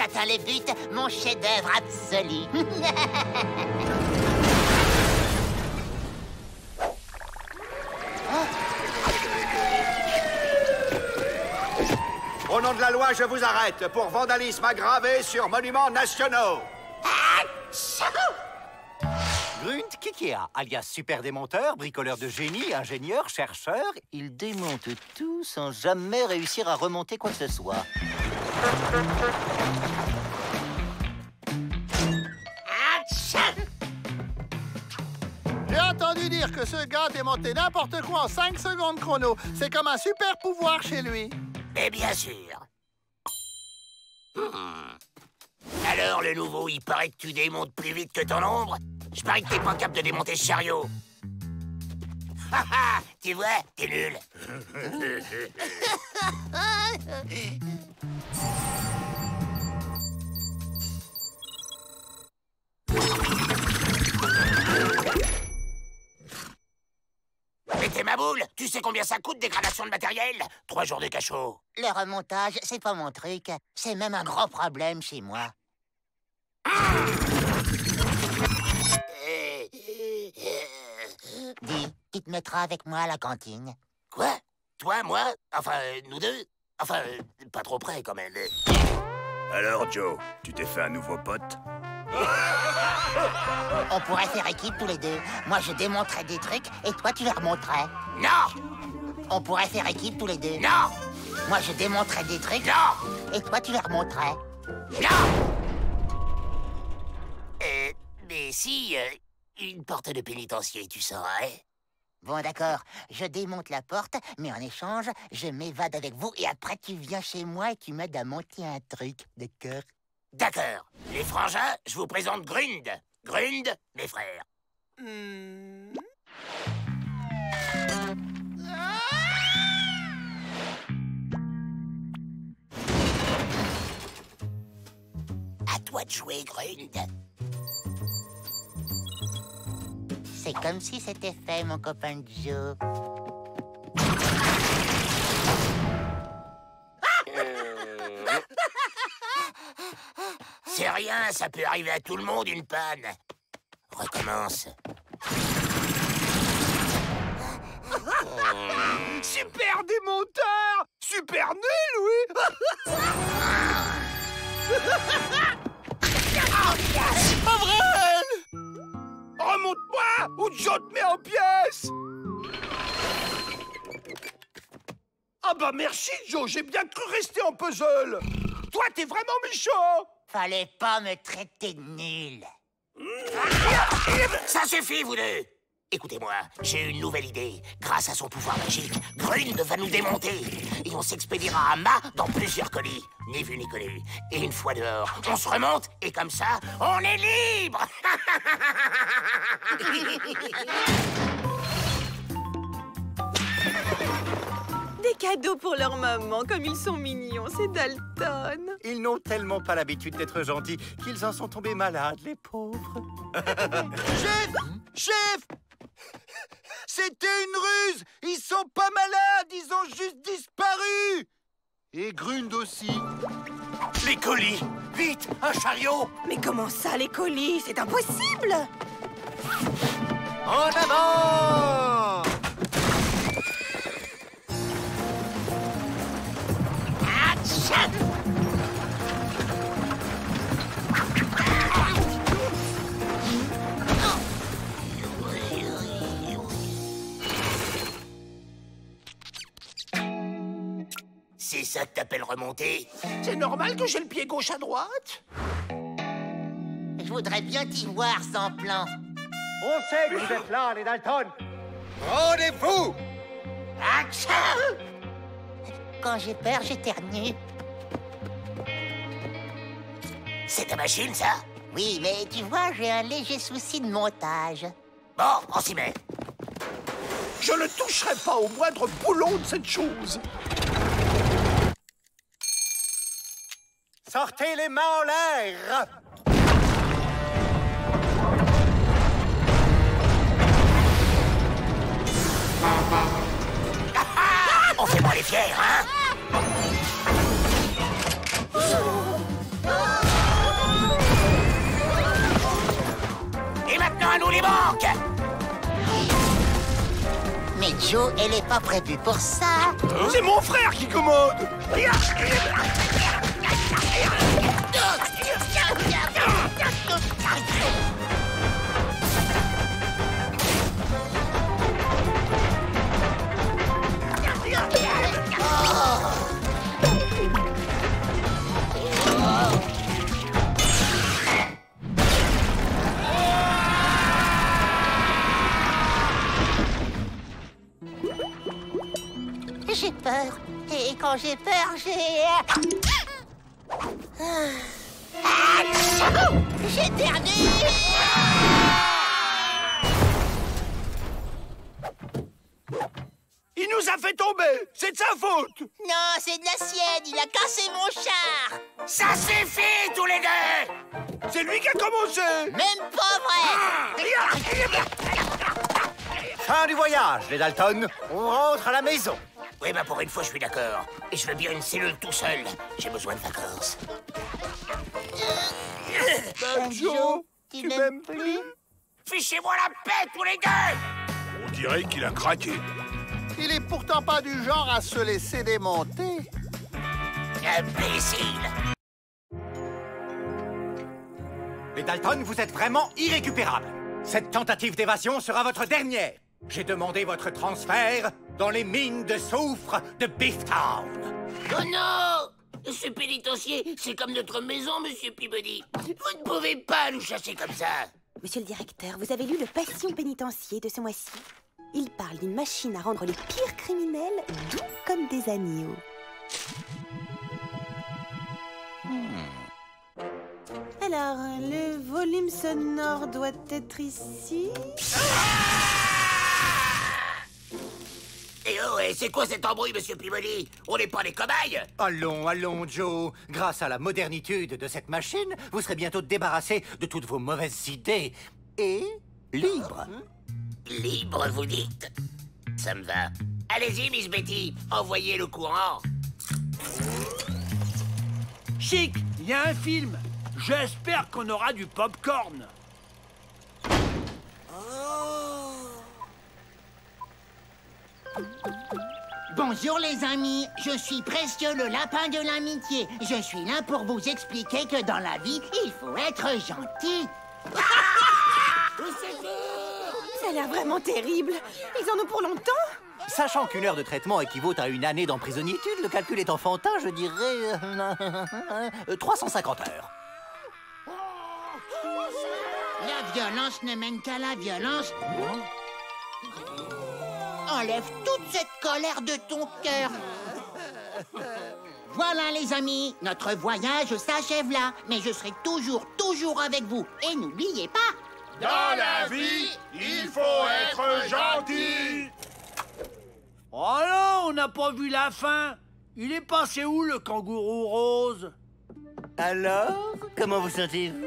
j'atteins les buts, mon chef-d'œuvre absolu. Au nom de la loi, je vous arrête pour vandalisme aggravé sur monuments nationaux. Grunt Kikea, alias super démonteur, bricoleur de génie, ingénieur, chercheur, il démonte tout sans jamais réussir à remonter quoi que ce soit. J'ai entendu dire que ce gars démontait n'importe quoi en 5 secondes chrono. C'est comme un super pouvoir chez lui. Mais bien sûr. Alors, le nouveau, il paraît que tu démontes plus vite que ton ombre. Je parie que t'es pas capable de démonter ce chariot. Haha, tu vois, t'es nul. Mais t'es ma boule. Tu sais combien ça coûte, dégradation de matériel? 3 jours de cachot. Le remontage, c'est pas mon truc. C'est même un gros problème chez moi. Dis, tu te mettras avec moi à la cantine. Quoi? Toi, moi? Enfin, nous deux? Enfin, pas trop près, quand même. Alors, Joe, tu t'es fait un nouveau pote? On pourrait faire équipe tous les deux. Moi, je démonterais des trucs et toi, tu les remonterais. Non! On pourrait faire équipe tous les deux. Non! Moi, je démonterais des trucs. Non! Et toi, tu les remonterais. Non! Mais si, une porte de pénitencier, tu saurais. Bon, d'accord. Je démonte la porte, mais en échange, je m'évade avec vous et après, tu viens chez moi et tu m'aides à monter un truc, d'accord? D'accord. Les frangins, je vous présente Grund. Grund, mes frères. À toi de jouer, Grund. C'est comme si c'était fait, mon copain Joe. C'est rien, ça peut arriver à tout le monde, une panne. Recommence. Super démonteur! Super nul, oui! C'est pas vrai! Remonte-moi ou Joe te met en pièces! Ah bah merci, Joe, j'ai bien cru rester en puzzle! Toi, t'es vraiment méchant! Fallait pas me traiter de nul. Ça suffit, vous deux! Écoutez-moi, j'ai une nouvelle idée. Grâce à son pouvoir magique, Grund va nous démonter. Et on s'expédiera à mât dans plusieurs colis. Ni vu ni connu. Et une fois dehors, on se remonte et comme ça, on est libre. Des cadeaux pour leur maman, comme ils sont mignons, c'est Dalton. Ils n'ont tellement pas l'habitude d'être gentils qu'ils en sont tombés malades, les pauvres. Chef! Chef! C'était une ruse! Ils sont pas malades! Ils ont juste disparu! Et Grund aussi. Les colis! Vite, un chariot! Mais comment ça, les colis? C'est impossible! En avant! C'est ça que t'appelles remonter? C'est normal que j'ai le pied gauche à droite? Je voudrais bien t'y voir sans plan. On sait que vous êtes là, les Dalton. Rendez-vous! Quand j'ai peur, j'éternue. C'est ta machine, ça? Oui, mais tu vois, j'ai un léger souci de montage. Bon, on s'y met. Je ne toucherai pas au moindre boulon de cette chose. Sortez les mains en l'air! On fait pas les fiers, hein? des banques. Mais Joe, elle est pas prévue pour ça. C'est mon frère qui commande. J'ai peur. Et quand j'ai peur, j'ai... J'éternue. Il nous a fait tomber. C'est de sa faute. Non, c'est de la sienne. Il a cassé mon char. Ça suffit, tous les deux. C'est lui qui a commencé. Même pas vrai. Fin du voyage, les Dalton. On rentre à la maison. Oui, bah pour une fois, je suis d'accord. Et je veux bien une cellule tout seul. J'ai besoin de vacances. Joe, tu m'aimes plus? Fichez-moi la paix, tous les deux. On dirait qu'il a craqué. Il est pourtant pas du genre à se laisser démonter. Imbécile. Les Dalton, vous êtes vraiment irrécupérables. Cette tentative d'évasion sera votre dernière. J'ai demandé votre transfert dans les mines de soufre de Beeftown. Oh non! Ce pénitencier, c'est comme notre maison, monsieur Peabody. Vous ne pouvez pas nous chasser comme ça. Monsieur le directeur, vous avez lu le Passion pénitencier de ce mois-ci? Il parle d'une machine à rendre les pires criminels doux comme des agneaux. Alors, le volume sonore doit être ici. Et oh, et c'est quoi cet embrouille, monsieur Peabody? On n'est pas des cobayes. Allons, allons, Joe. Grâce à la modernitude de cette machine, vous serez bientôt débarrassé de toutes vos mauvaises idées. Et libre. Libre, vous dites? Ça me va. Allez-y, Miss Betty, envoyez le courant. Chic, il y a un film. J'espère qu'on aura du pop-corn. Bonjour les amis, je suis Précieux le lapin de l'amitié. Je suis là pour vous expliquer que dans la vie, il faut être gentil. Ça a l'air vraiment terrible. Ils en ont pour longtemps. Sachant qu'une heure de traitement équivaut à une année d'emprisonniétude, le calcul est enfantin, je dirais 350 heures. La violence ne mène qu'à la violence. Enlève toute cette colère de ton cœur. Voilà les amis, notre voyage s'achève là. Mais je serai toujours avec vous. Et n'oubliez pas... Dans la vie, il faut être gentil. Oh non, on n'a pas vu la fin. Il est passé où, le kangourou rose? Alors, comment vous sentez-vous?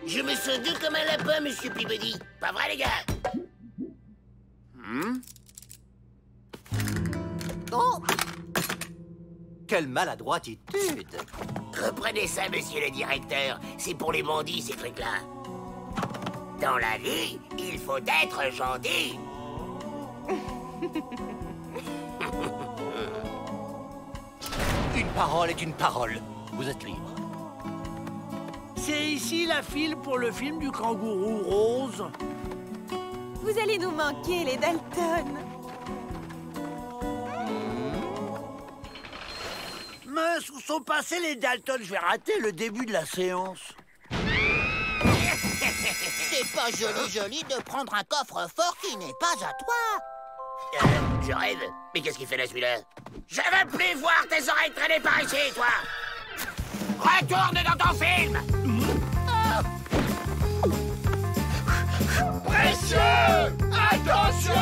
Je me sens doux comme un lapin, monsieur Peabody. Pas vrai, les gars? Oh! Quelle maladroititude! Reprenez ça, monsieur le directeur. C'est pour les bandits, ces trucs-là. Dans la vie, il faut être gentil. Une parole est une parole. Vous êtes libre. C'est ici la file pour le film du kangourou rose. Vous allez nous manquer, les Dalton. Mince, où sont passés les Dalton? Je vais rater le début de la séance. C'est pas joli de prendre un coffre-fort qui n'est pas à toi. Je rêve. Mais qu'est-ce qu'il fait là, celui-là? Je veux plus voir tes oreilles traîner par ici, toi! Retourne dans ton film! Précieux! Attention!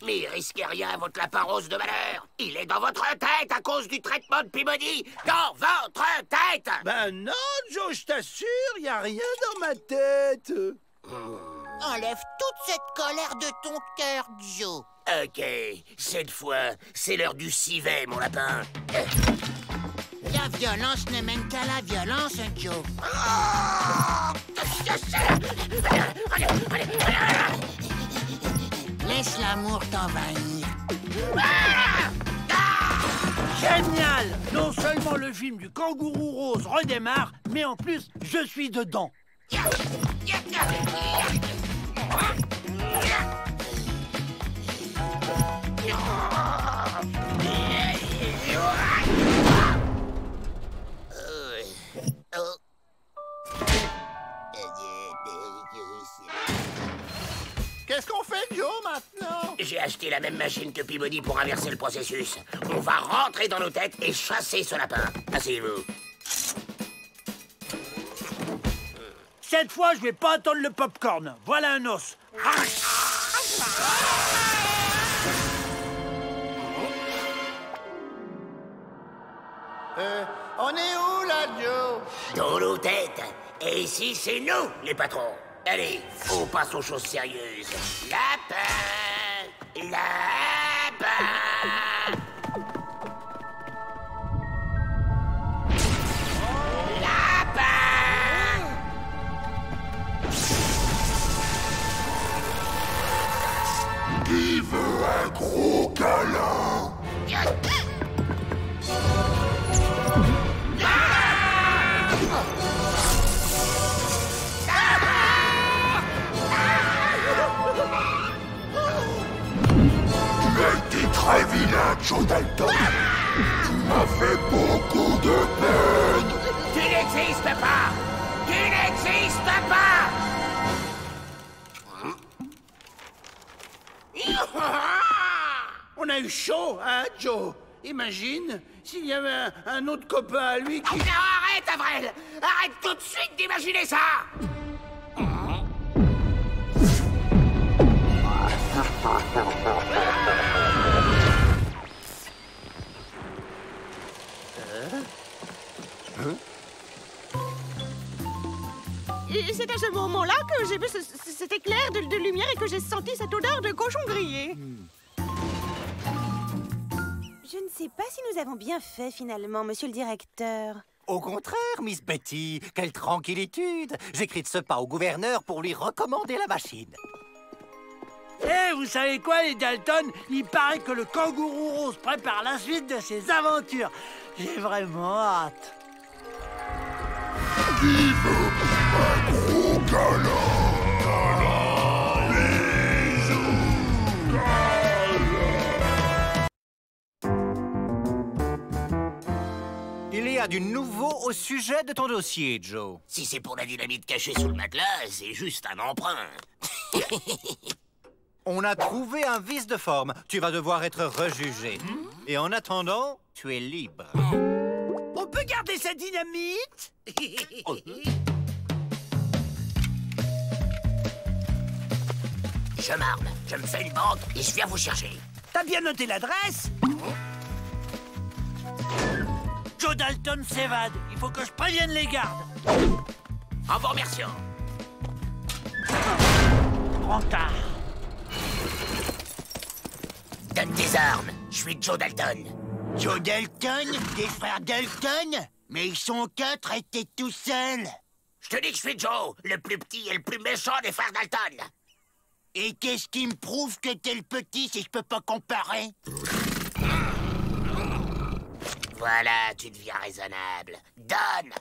Mais risquez rien, votre lapin rose de malheur! Il est dans votre tête à cause du traitement de Peabody! Dans votre tête! Ben non, Joe, je t'assure, y a rien dans ma tête. Enlève toute cette colère de ton cœur, Joe. Ok, cette fois, c'est l'heure du civet, mon lapin. La violence ne mène qu'à la violence, Joe. Laisse l'amour t'envahir. Génial! Non seulement le film du kangourou rose redémarre, mais en plus, je suis dedans. Qu'est-ce qu'on fait, Joe, maintenant? J'ai acheté la même machine que Peabody pour inverser le processus. On va rentrer dans nos têtes et chasser ce lapin. Asseyez-vous. Cette fois, je vais pas attendre le popcorn. Voilà un os. On est où, là, Joe? Dans nos têtes. Et ici, c'est nous, les patrons. Allez, on passe aux choses sérieuses. Lapin! Lapin! Lapin! Qui veut un gros câlin? Très vilain, Joe Dalton. Tu m'as fait beaucoup de peine. Tu n'existes pas! Tu n'existes pas! On a eu chaud, hein, Joe? Imagine s'il y avait un autre copain à lui qui... Non, arrête, Avril! Arrête tout de suite d'imaginer ça! Et c'est à ce moment-là que j'ai vu cet éclair de lumière et que j'ai senti cette odeur de cochon grillé. Je ne sais pas si nous avons bien fait, finalement, monsieur le directeur. Au contraire, Miss Betty, quelle tranquillitude! J'écris de ce pas au gouverneur pour lui recommander la machine. Eh, vous savez quoi, les Dalton? Il paraît que le kangourou rose prépare la suite de ses aventures. J'ai vraiment hâte. Qui veut un gros câlin? Il y a du nouveau au sujet de ton dossier, Joe. Si c'est pour la dynamite cachée sous le matelas, c'est juste un emprunt. On a trouvé un vice de forme. Tu vas devoir être rejugé. Et en attendant, tu es libre. On peut garder sa dynamite? Je m'arme, je me fais une banque et je viens vous chercher. T'as bien noté l'adresse? Joe Dalton s'évade. Il faut que je prévienne les gardes. En vous remerciant. Trop tard. Donne tes armes. Je suis Joe Dalton. Joe Dalton? Des frères Dalton? Mais ils sont 4 et t'es tout seul. Je te dis que je suis Joe, le plus petit et le plus méchant des frères Dalton. Et qu'est-ce qui me prouve que t'es le petit si je peux pas comparer? Voilà, tu deviens raisonnable. Donne!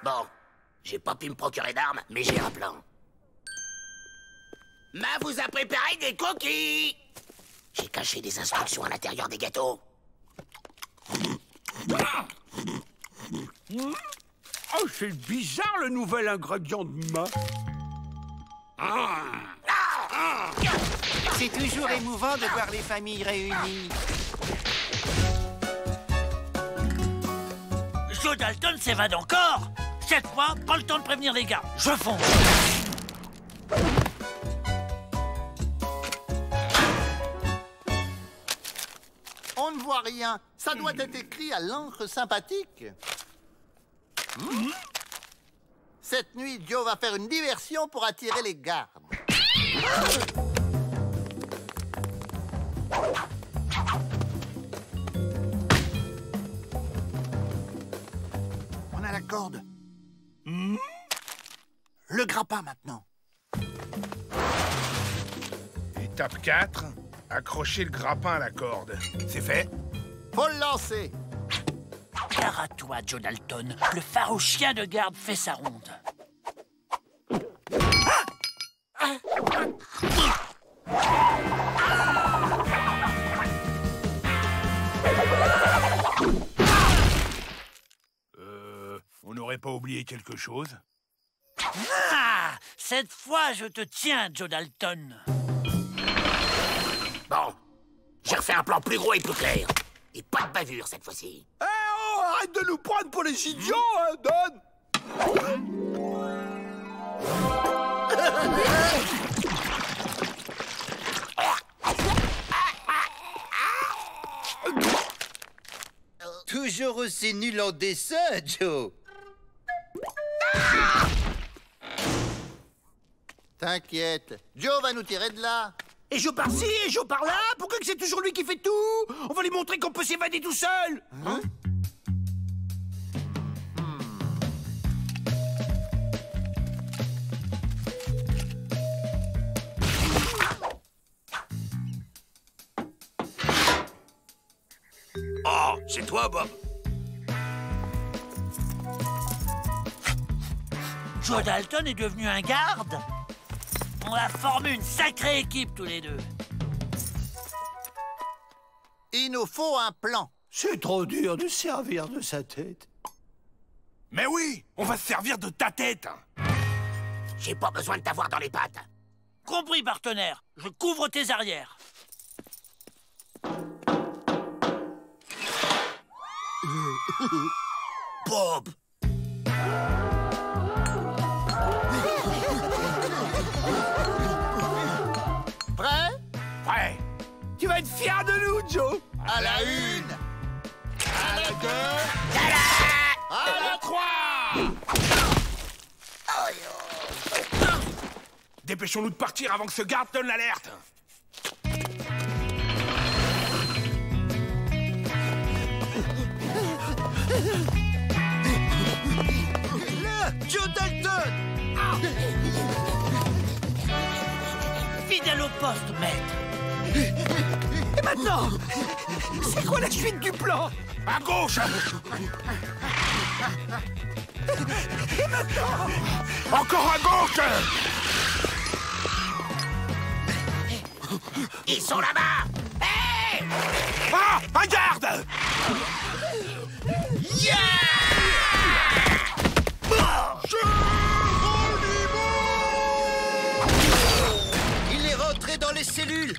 Bon, j'ai pas pu me procurer d'armes, mais j'ai un plan. Ma vous a préparé des cookies! J'ai caché des instructions à l'intérieur des gâteaux. Oh, c'est bizarre le nouvel ingrédient de ma. C'est toujours émouvant de voir les familles réunies. Joe Dalton s'évade encore. Cette fois, pas le temps de prévenir les gardes. Je fonce. On ne voit rien. Ça doit être écrit à l'encre sympathique. Cette nuit, Joe va faire une diversion pour attirer les gardes. corde. Le grappin maintenant. Étape 4, accrocher le grappin à la corde. C'est fait? Faut le lancer. Gare à toi, Joe Dalton. Le phare chien de garde fait sa ronde. On n'aurait pas oublié quelque chose? Ah! Cette fois, je te tiens, Joe Dalton. Bon, j'ai refait un plan plus gros et plus clair. Et pas de bavure cette fois-ci. Eh oh! Arrête de nous prendre pour les idiots, hein, Don! Toujours aussi nul en dessin, Joe. T'inquiète, Joe va nous tirer de là. Et Joe par-ci, et Joe par-là. Pourquoi que c'est toujours lui qui fait tout? On va lui montrer qu'on peut s'évader tout seul. Hein? Oh, c'est toi, Bob. Joe Dalton est devenu un garde. On a formé une sacrée équipe tous les deux. Il nous faut un plan. C'est trop dur de servir de sa tête. Mais oui, on va se servir de ta tête. J'ai pas besoin de t'avoir dans les pattes. Compris, partenaire. Je couvre tes arrières. Bob! Prêt? Prêt. Tu vas être fier de nous, Joe. À la une, à la deux, à la trois. Dépêchons-nous de partir avant que ce garde donne l'alerte. Là, Joe Dalton! Fidèle au poste, maître. Et maintenant, c'est quoi la suite du plan? À gauche. Et maintenant, Encore à gauche. Ils sont là-bas! Hé! Ah, un garde. Il est rentré dans les cellules.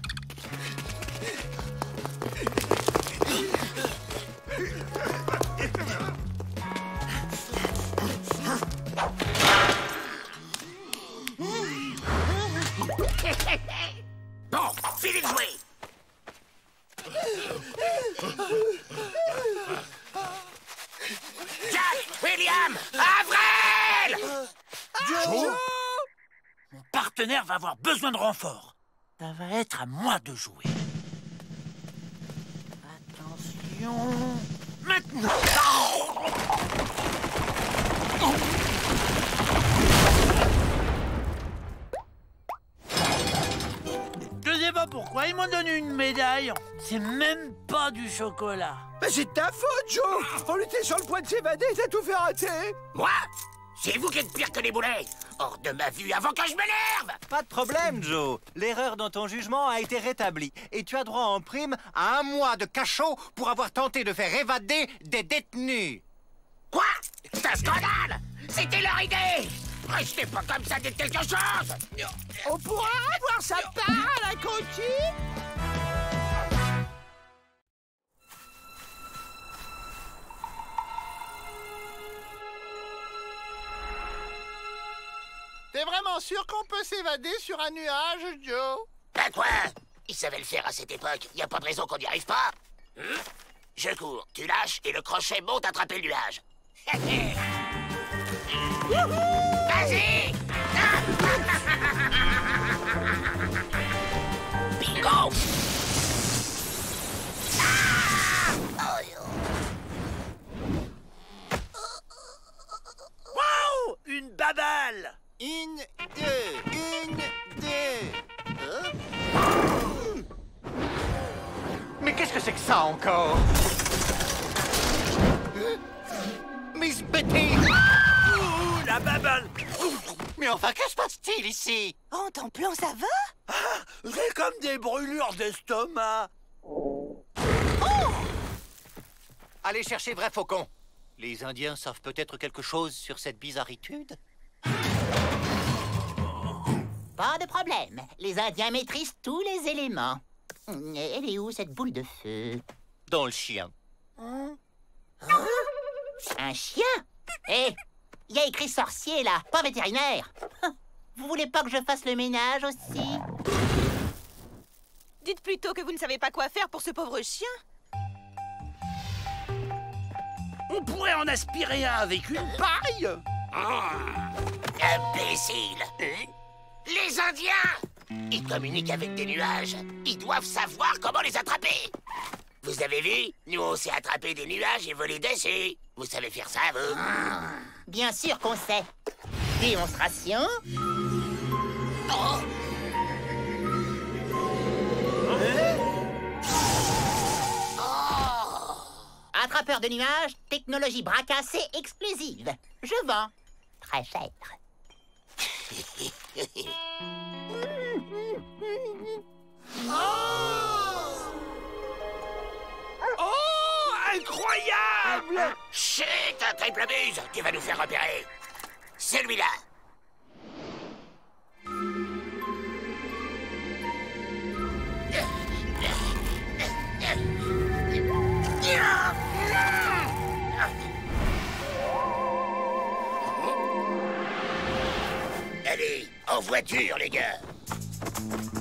Bon, finis de jouer! Jack! William! Avril! Joe! Mon partenaire va avoir besoin de renfort. Ça va être à moi de jouer. Attention... Maintenant! Je sais pas pourquoi, ils m'ont donné une médaille. C'est même pas du chocolat. Mais c'est de ta faute, Joe! On était sur le point de s'évader, t'as tout fait rater! Moi? C'est vous qui êtes pire que les boulets! Hors de ma vue avant que je m'énerve! Pas de problème, Joe. L'erreur dans ton jugement a été rétablie. Et tu as droit en prime À 1 mois de cachot pour avoir tenté de faire évader des détenus. Quoi? C'est un scandale! C'était leur idée! Restez pas comme ça, dites quelque chose! On pourra avoir sa part à la cantine? T'es vraiment sûr qu'on peut s'évader sur un nuage, Joe? Ben quoi? Ils savaient le faire à cette époque. Y a pas de raison qu'on n'y arrive pas. Je cours, tu lâches et le crochet monte attraper le nuage. Vas-y! Bingo! qu'est-ce que c'est que ça encore? Miss Betty! Ouh, la babale! Mais enfin, que se passe-t-il ici? Oh, ton plan, ça va? Ah, j'ai comme des brûlures d'estomac. Allez chercher Vrai Faucon. Les Indiens savent peut-être quelque chose sur cette bizarritude? Pas de problème. Les Indiens maîtrisent tous les éléments. Elle est où, cette boule de feu? Dans le chien. Un chien? Hé, il y a écrit sorcier, là, pas vétérinaire. Vous voulez pas que je fasse le ménage aussi? Dites plutôt que vous ne savez pas quoi faire pour ce pauvre chien. On pourrait en aspirer un avec une paille. Imbécile! Les Indiens! Ils communiquent avec des nuages. Ils doivent savoir comment les attraper. Vous avez vu? Nous, on sait attraper des nuages et voler dessus. Vous savez faire ça, vous? Bien sûr qu'on sait. Démonstration. Oh! Attrapeur de nuages, technologie bras cassés exclusive. Je vends. Très cher. Oh, incroyable! Chut, un triple buse! Tu vas nous faire repérer. Celui-là. Allez, en voiture, les gars.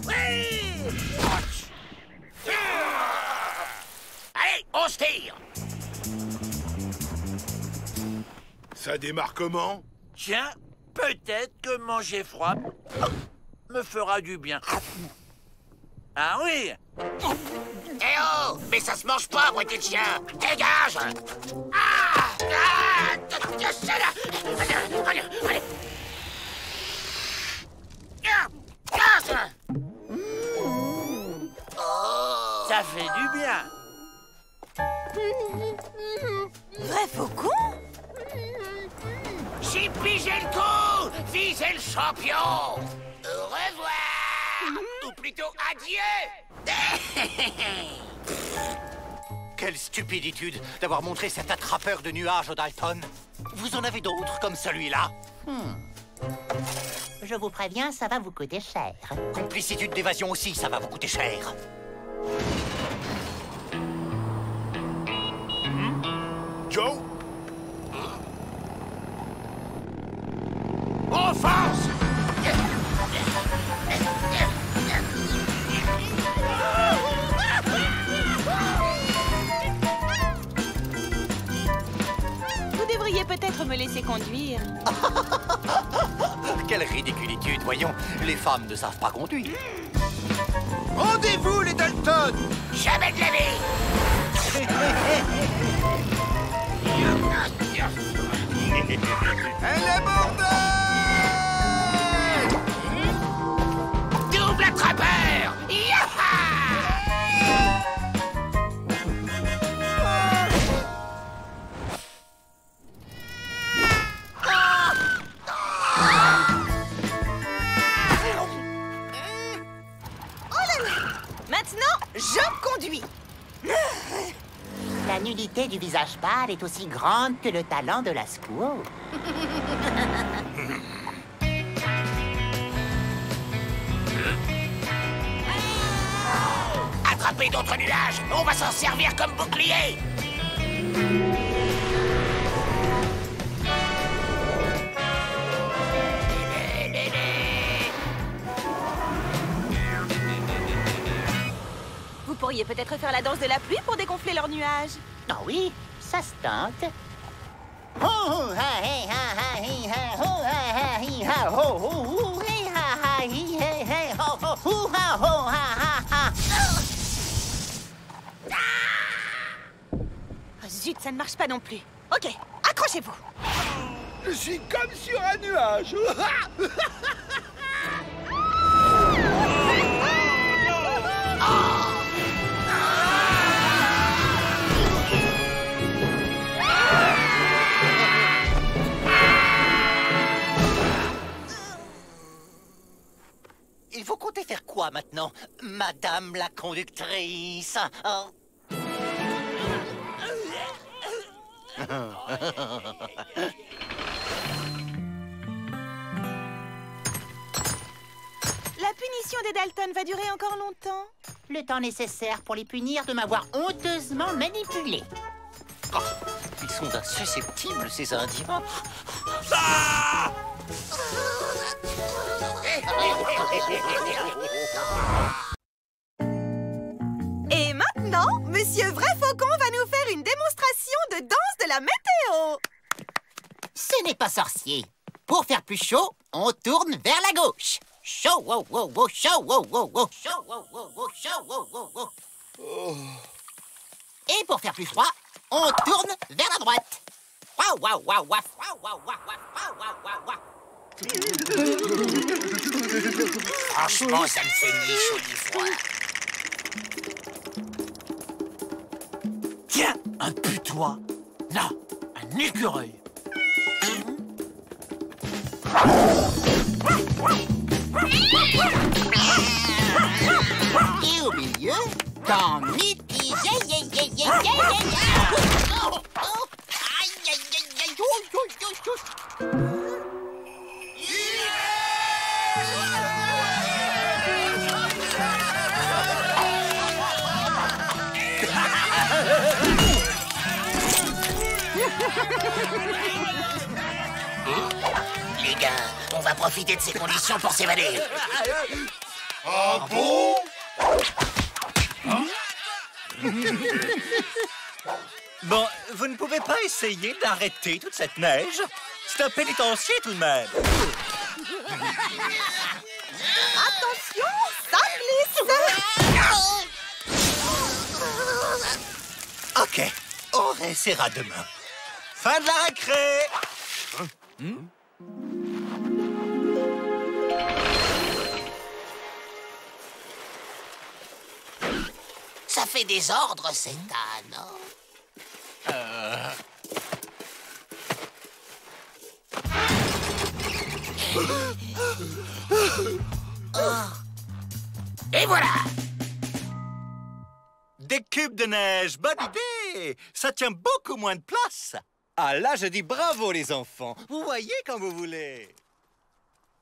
Oui! Allez, on se tire. Ça démarre comment? Tiens, peut-être que manger froid me fera du bien. Ah oui! Eh oh! Mais ça se mange pas, moitié de chien! Dégage! Ça fait du bien. Vrai Faucon? J'ai pigé le coup! Visez le champion! Au revoir! Ou plutôt adieu! Quelle stupiditude d'avoir montré cet attrapeur de nuages au Dalton. Vous en avez d'autres comme celui-là? Je vous préviens, ça va vous coûter cher. Complicitude d'évasion aussi, ça va vous coûter cher. Joe? Offense! Vous devriez peut-être me laisser conduire. Quelle ridiculitude, voyons. Les femmes ne savent pas conduire. Rendez-vous, les Dalton! Jamais de la vie! Elle est mortelle! Double attrapeur! Yaha! Maintenant, je conduis. La nudité du visage pâle est aussi grande que le talent de la squaw. Attrapez d'autres nuages! On va s'en servir comme bouclier! Vous pourriez peut-être faire la danse de la pluie pour dégonfler leurs nuages. Ah oui, ça se tente. Ho, ha, hey, ha, ha, hi, ha, ho, ha, ha, hi, ha, ho, ho, ho, hey, ha, ha, hi, hey, hey, ho, ho, ho, ha, ho, ha, ha, ha. Oh, zut, ça ne marche pas non plus. Ok, accrochez-vous. Je suis comme sur un nuage. Madame la conductrice. Oh. La punition des Dalton va durer encore longtemps? Le temps nécessaire pour les punir de m'avoir honteusement manipulé. Oh, ils sont insusceptibles, ces Indiens. Ah! Et maintenant, Monsieur Vrai Faucon va nous faire une démonstration de danse de la météo. Ce n'est pas sorcier. Pour faire plus chaud, on tourne vers la gauche. Chaud, wow, wow, wow, chaud, wow, wow, wow, chaud, wow, wow, wow, chaud, wow, wow, wow. Et pour faire plus froid, on tourne vers la droite. Waouh, waouh, waouh, waouh, waouh, waouh, waouh, waouh, waouh. Franchement, ça ne fait ni chaud ni froid. Tiens, un putois. Là, un écureuil. Et au milieu, dans mitigé, aïe, aïe, aïe, aïe, Les gars, on va profiter de ces conditions pour s'évader. Ah bon? Bon, vous ne pouvez pas essayer d'arrêter toute cette neige? C'est un pénitencier tout de même. Attention, ça glisse. OK, on réessayera demain. Fin de la récré. Ça fait désordre, cet âne. Et voilà! Des cubes de neige, bonne idée! Ça tient beaucoup moins de place. Ah là, je dis bravo les enfants. Vous voyez quand vous voulez.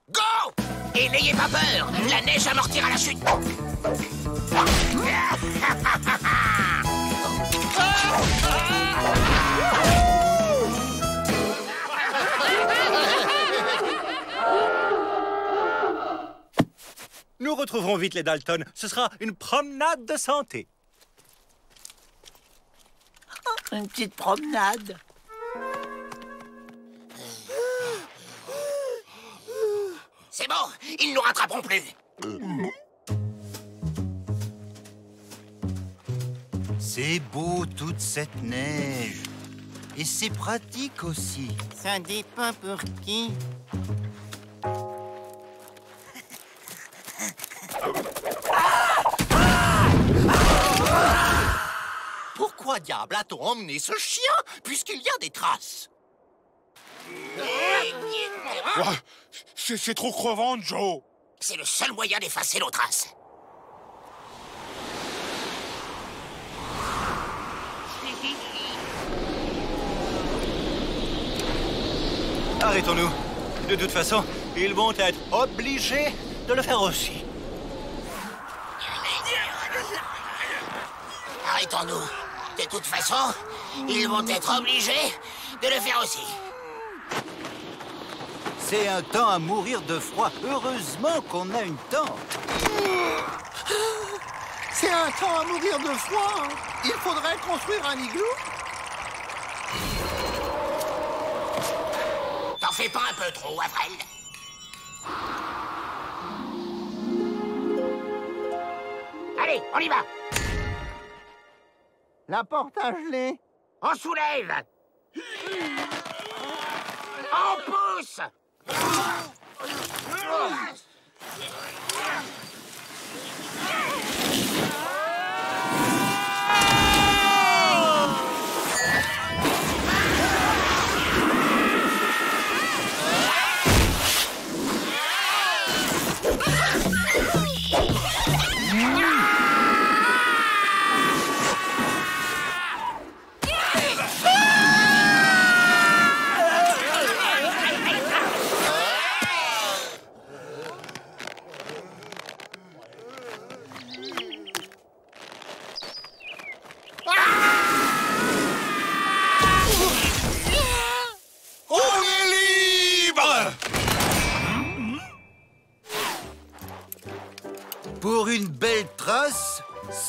Go! Et n'ayez pas peur, la neige amortira la chute. Nous retrouverons vite les Dalton. Ce sera une promenade de santé. Une petite promenade. C'est bon, ils ne nous rattraperont plus. C'est beau toute cette neige. Et c'est pratique aussi. Ça dépend pour qui. Pourquoi diable a-t-on emmené ce chien, puisqu'il y a des traces? Ouais, c'est trop crevant, Joe. C'est le seul moyen d'effacer nos traces. Arrêtons-nous. De toute façon, ils vont être obligés de le faire aussi. Arrêtons-nous. De toute façon, ils vont être obligés de le faire aussi. C'est un temps à mourir de froid. Heureusement qu'on a une tente. C'est un temps à mourir de froid. Il faudrait construire un igloo. T'en fais pas un peu trop, Avril. Allez, on y va. La porte a gelé. On soulève. On pousse.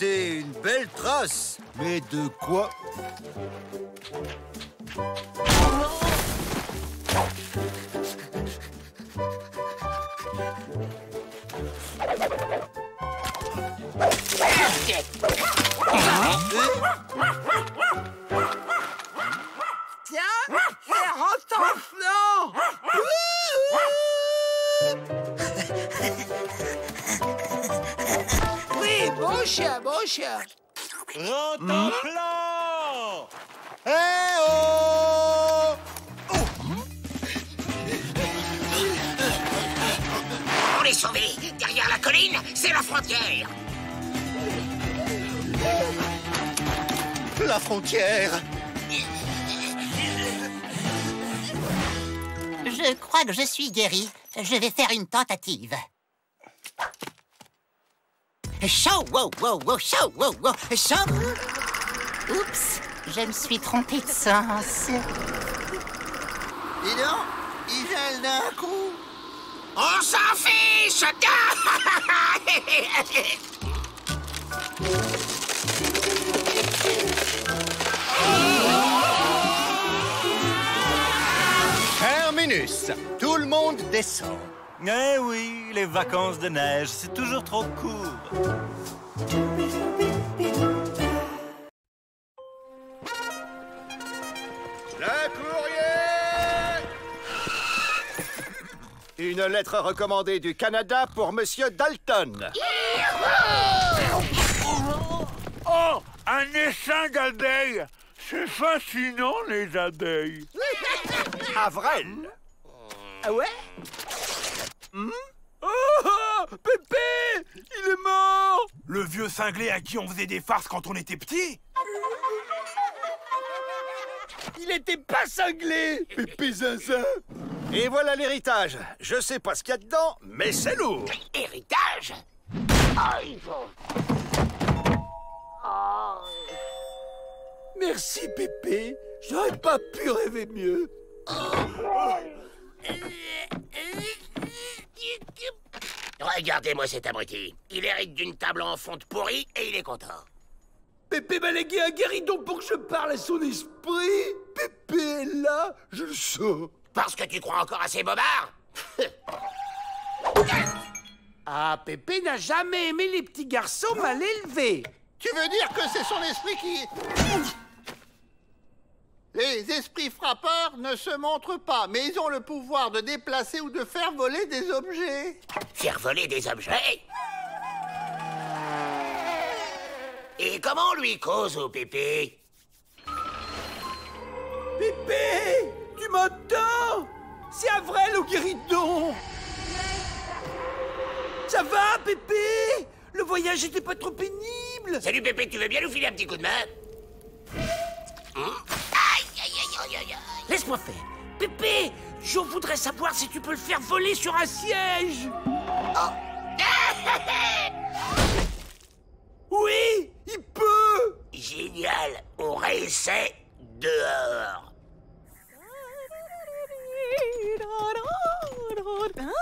laissé une belle trace. Mais de quoi? Tiens, c'est retentissant. Oui, bon chien, bon chien. Retentissant. Eh oh! On est sauvés. Derrière la colline, c'est la frontière. La frontière. Je crois que je suis guéri. Je vais faire une tentative. Chaud, wow, wow, wow, chaud, wow, wow, chaud. Oups, je me suis trompé de sens. Dis donc, il gèle d'un coup. On s'en fiche. Terminus. Tout le monde descend. Eh oui, les vacances de neige, c'est toujours trop court. Le courrier! Une lettre recommandée du Canada pour Monsieur Dalton. Oh, un essaim d'abeilles. C'est fascinant, les abeilles. Avril. Ah ouais? Oh, Pépé! Il est mort! Le vieux cinglé à qui on faisait des farces quand on était petit? Il était pas cinglé! Pépé Zinzin! Et voilà l'héritage. Je sais pas ce qu'il y a dedans, mais c'est lourd. Héritage? Merci, Pépé. J'aurais pas pu rêver mieux. Regardez-moi cet abruti. Il hérite d'une table en fonte pourrie et il est content. Pépé m'a légué un guéridon pour que je parle à son esprit. Pépé est là, je le sens. Parce que tu crois encore à ces bobards? Ah, Pépé n'a jamais aimé les petits garçons mal élevés. Tu veux dire que c'est son esprit qui... Les esprits frappeurs ne se montrent pas, mais ils ont le pouvoir de déplacer ou de faire voler des objets. Faire voler des objets? Et comment on lui cause au Pépé? Pépé, tu m'entends? C'est Avril au guéridon. Ça va, Pépé? Le voyage était pas trop pénible. Salut Pépé, tu veux bien nous filer un petit coup de main? Aïe, aïe, aïe, aïe, aïe. Laisse-moi faire. Pépé, je voudrais savoir si tu peux le faire voler sur un siège. Oui, il peut. Génial, on réessaie dehors. Hein?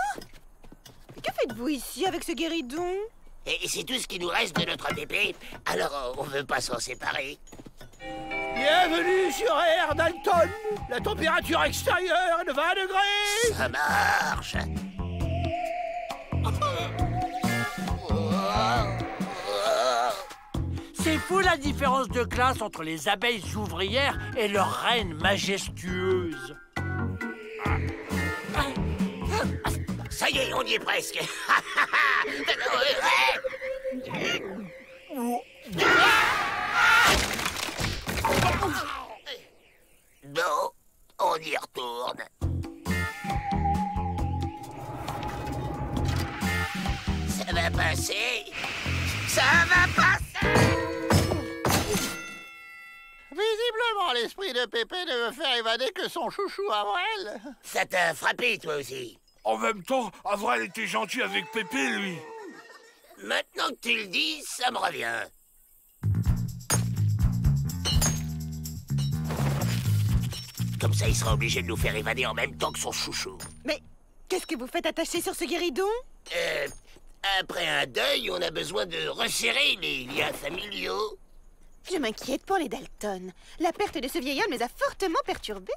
Que faites-vous ici avec ce guéridon? Et c'est tout ce qui nous reste de notre Pépé. Alors, on veut pas s'en séparer. Bienvenue sur Air Dalton. La température extérieure est de 20 degrés. Ça marche. C'est fou la différence de classe entre les abeilles ouvrières et leur reine majestueuse. Ça y est, on y est presque. Bon, on y retourne. Ça va passer. Ça va passer. Visiblement, l'esprit de Pépé ne veut faire évader que son chouchou Avril. Ça t'a frappé, toi aussi? En même temps, Avril était gentil avec Pépé, lui. Maintenant que tu le dis, ça me revient. Comme ça, il sera obligé de nous faire évader en même temps que son chouchou. Mais qu'est-ce que vous faites attacher sur ce guéridon? Après un deuil, on a besoin de resserrer les liens familiaux. Je m'inquiète pour les Dalton. La perte de ce vieil homme les a fortement perturbés.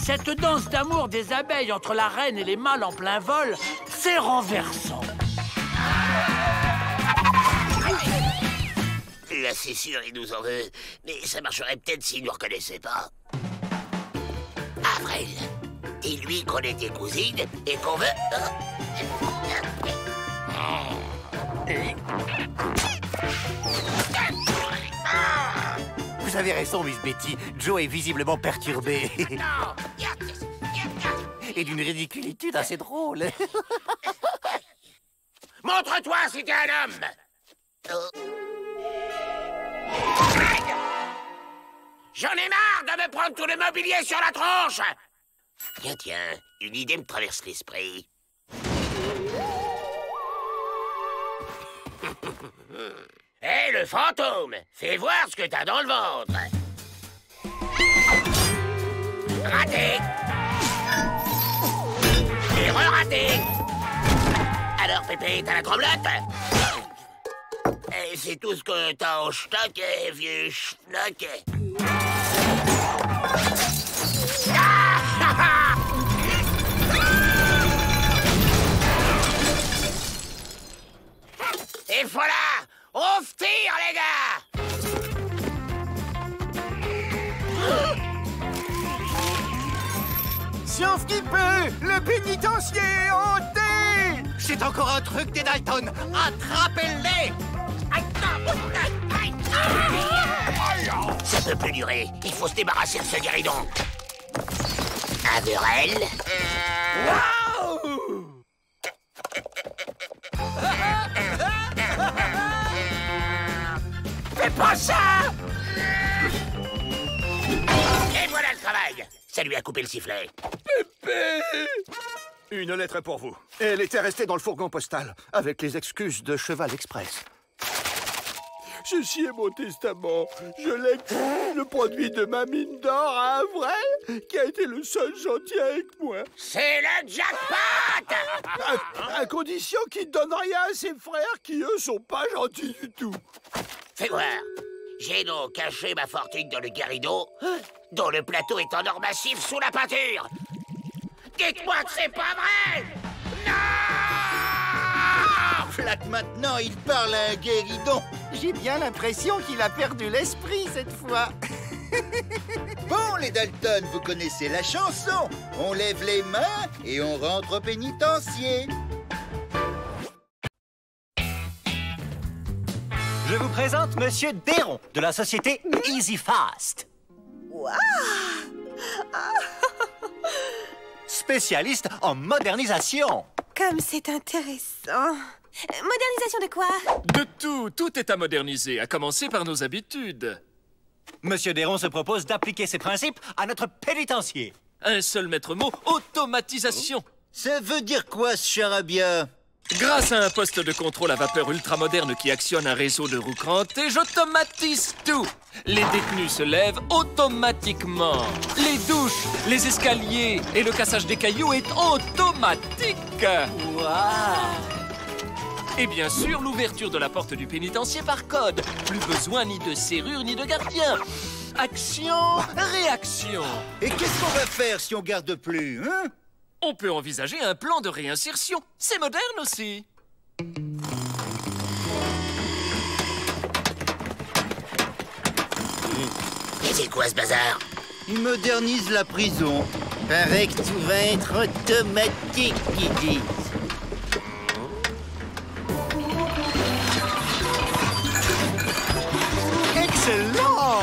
Cette danse d'amour des abeilles entre la reine et les mâles en plein vol, c'est renversant. Là, c'est sûr, il nous en veut. Mais ça marcherait peut-être s'il nous reconnaissait pas. Avril, dis-lui qu'on est tes cousines et qu'on veut... Vous avez raison, Miss Betty. Joe est visiblement perturbé. Et d'une ridiculitude assez drôle. Montre-toi si t'es un homme. J'en ai marre de me prendre tout le mobilier sur la tronche. Tiens, une idée me traverse l'esprit. Hé, le fantôme, fais voir ce que t'as dans le ventre. Raté. Et re-raté. Alors, Pépé, t'as la tremblote? Et c'est tout ce que t'as en stock, vieux schnock. Et voilà! On tire, les gars! Sauf qu'il peut! Le pénitencier est hanté! C'est encore un truc des Dalton! Attrapez-les! Ça peut plus durer. Il faut se débarrasser de ce guéridon. Averell. Waouh! Fais pas ça! Et voilà le travail. Ça lui a coupé le sifflet. Pépé! Une lettre pour vous. Elle était restée dans le fourgon postal, avec les excuses de Cheval Express. Ceci est mon testament. Je lègue le produit de ma mine d'or à Avrel, qui a été le seul gentil avec moi. C'est le jackpot! À condition qu'il ne donne rien à ses frères, qui eux sont pas gentils du tout. Fais voir. J'ai donc caché ma fortune dans le guéridon, dont le plateau est en or massif sous la peinture. Dites-moi que c'est pas vrai! Non! Flac, maintenant, il parle à un guéridon. J'ai bien l'impression qu'il a perdu l'esprit cette fois. Bon, les Dalton, vous connaissez la chanson. On lève les mains et on rentre au pénitencier. Je vous présente Monsieur Déron, de la société Easy Fast. Waouh! Spécialiste en modernisation. Comme c'est intéressant. Modernisation de quoi? De tout. Tout est à moderniser, à commencer par nos habitudes. Monsieur Déron se propose d'appliquer ces principes à notre pénitencier. Un seul maître mot, automatisation. Ça veut dire quoi, ce charabia? Grâce à un poste de contrôle à vapeur ultramoderne qui actionne un réseau de roues crantées, j'automatise tout. Les détenus se lèvent automatiquement. Les douches, les escaliers et le cassage des cailloux est automatique. Waouh! Et bien sûr, l'ouverture de la porte du pénitencier par code. Plus besoin ni de serrure ni de gardien. Action, réaction. Et qu'est-ce qu'on va faire si on garde plus, hein? On peut envisager un plan de réinsertion. C'est moderne aussi. Et c'est quoi ce bazar? Ils modernisent la prison. Paraît que tout va être automatique, ils disent. Excellent!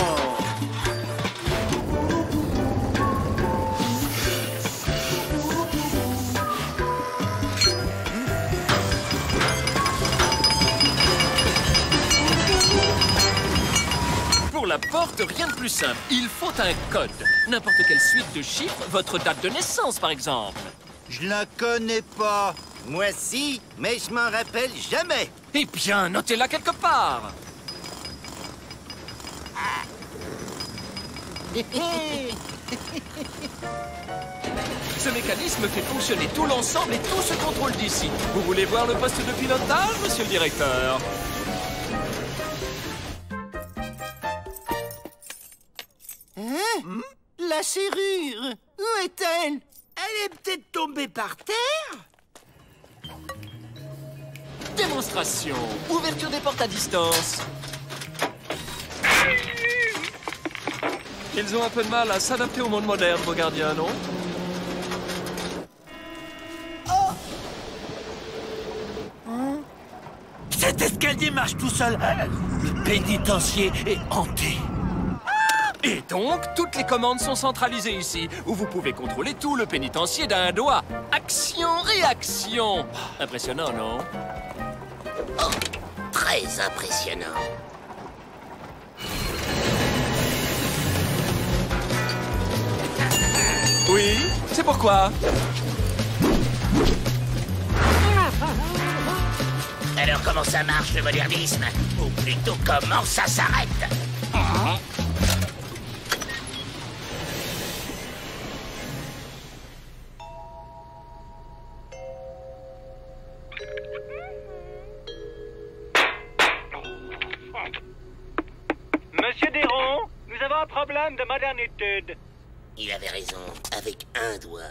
Pour la porte, rien de plus simple. Il faut un code. N'importe quelle suite de chiffres, votre date de naissance, par exemple. Je la connais pas. Moi, si, mais je m'en rappelle jamais. Eh bien, notez-la quelque part. Ce mécanisme fait fonctionner tout l'ensemble et tout se contrôle d'ici. Vous voulez voir le poste de pilotage, monsieur le directeur? Hein? La serrure, où est-elle? Elle est peut-être tombée par terre? Démonstration. Ouverture des portes à distance. Ils ont un peu de mal à s'adapter au monde moderne, vos gardiens, non? Cet escalier marche tout seul. Le pénitencier est hanté. Et donc, toutes les commandes sont centralisées ici, où vous pouvez contrôler tout le pénitencier d'un doigt. Action-réaction. Impressionnant, non? Oh, très impressionnant. Oui, c'est pourquoi. Alors comment ça marche le modernisme? Ou plutôt comment ça s'arrête? Monsieur Déron, nous avons un problème de modernité. Il avait raison, avec un doigt.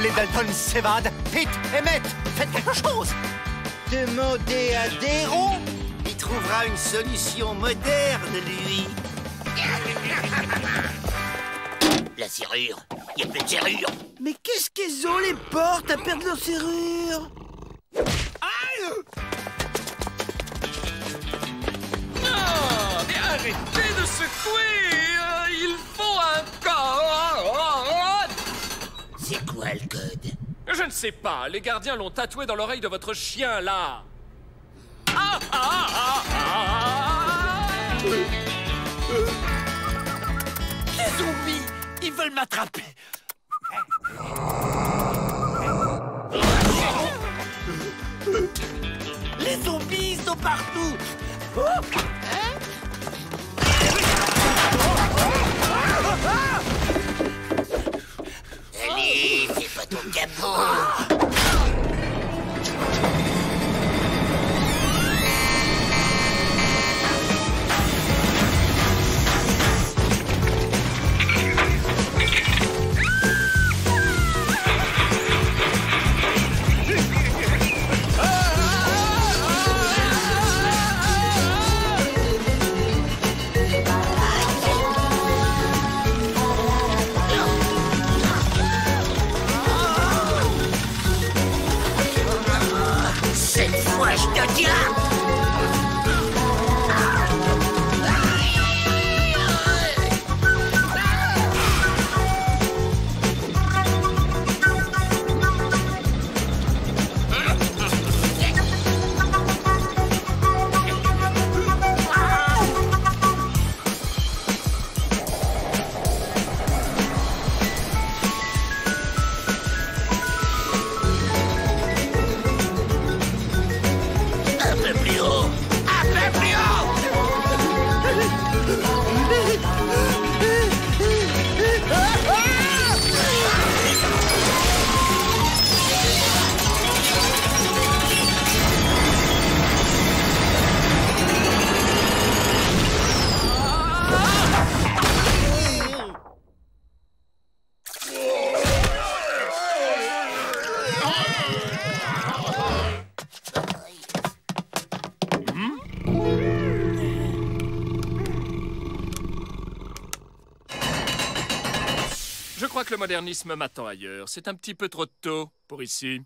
Les Dalton s'évadent. Vite, Emmett, faites quelque chose. Demandez à Déron. Il trouvera une solution moderne, lui. La serrure, il n'y a plus de serrure. Mais qu'est-ce qu'elles ont, les portes, à perdre leur serrure? Non, mais arrêtez de secouer. Il faut un code. C'est quoi le code? Je ne sais pas. Les gardiens l'ont tatoué dans l'oreille de votre chien, là. Les zombies, ils veulent m'attraper. Les zombies sont partout. Allez, fais pas ton capot. Je te tiens. Je crois que le modernisme m'attend ailleurs. C'est un petit peu trop tôt pour ici.